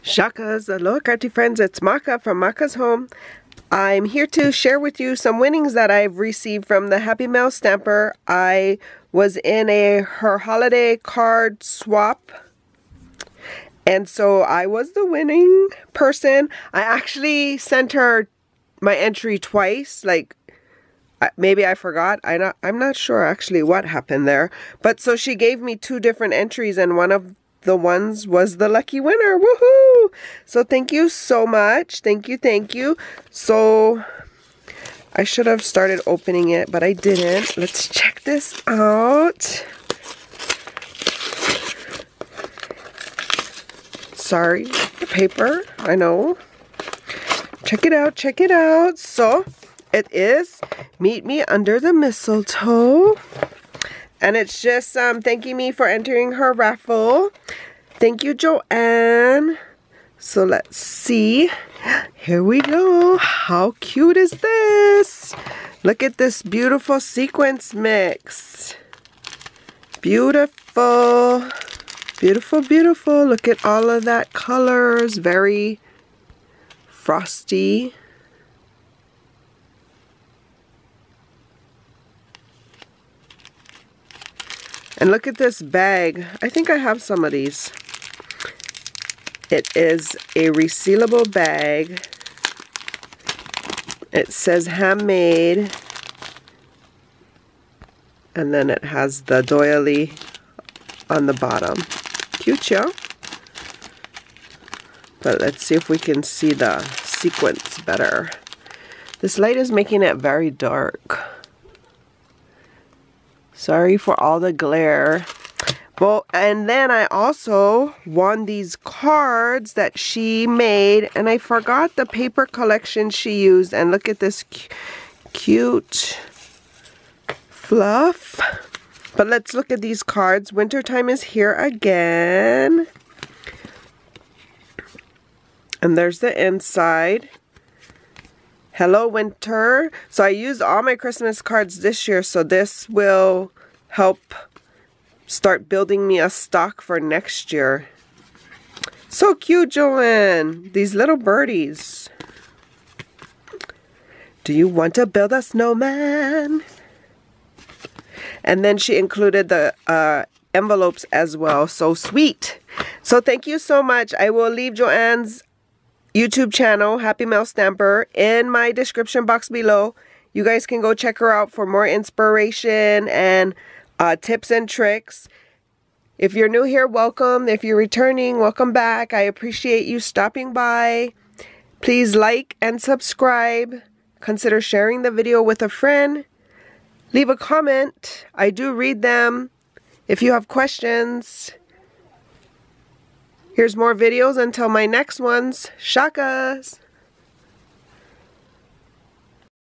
Shakas, aloha crafty friends, it's Maka from Makaz Home. I'm here to share with you some winnings that I've received from the Happy Mail Stamper. I was in her holiday card swap, and so I was the winning person. I actually sent her my entry twice, like maybe I forgot. I'm not sure actually what happened there. But so she gave me two different entries, and one of the ones was the lucky winner. Woohoo! So thank you so much. Thank you. So I should have started opening it, but I didn't. Let's check this out. Sorry, the paper, I know. Check it out. So it is Meet Me Under the Mistletoe. And it's just thanking me for entering her raffle. Thank you, Joanne. So let's see. Here we go. How cute is this? Look at this beautiful sequence mix. Beautiful. Look at all of that colors. Very frosty. And look at this bag. I think I have some of these. It is a resealable bag. It says handmade. And then it has the doily on the bottom. Cute, yeah? But let's see if we can see the sequence better. This light is making it very dark. Sorry for all the glare. Well, and then I also won these cards that she made, and I forgot the paper collection she used. And look at this cute fluff. But let's look at these cards. Wintertime is here again. And there's the inside. Hello, winter. So I used all my Christmas cards this year, so this will help start building me a stock for next year. So cute, Joanne. These little birdies. Do you want to build a snowman? And then she included the envelopes as well. So sweet. So thank you so much. I will leave Joanne's YouTube channel, Happy Mail Stamper, in my description box below. You guys can go check her out for more inspiration and tips and tricks. If you're new here, welcome. If you're returning, welcome back. I appreciate you stopping by. Please like and subscribe. Consider sharing the video with a friend. Leave a comment. I do read them. If you have questions, here's more videos until my next ones. Shakas!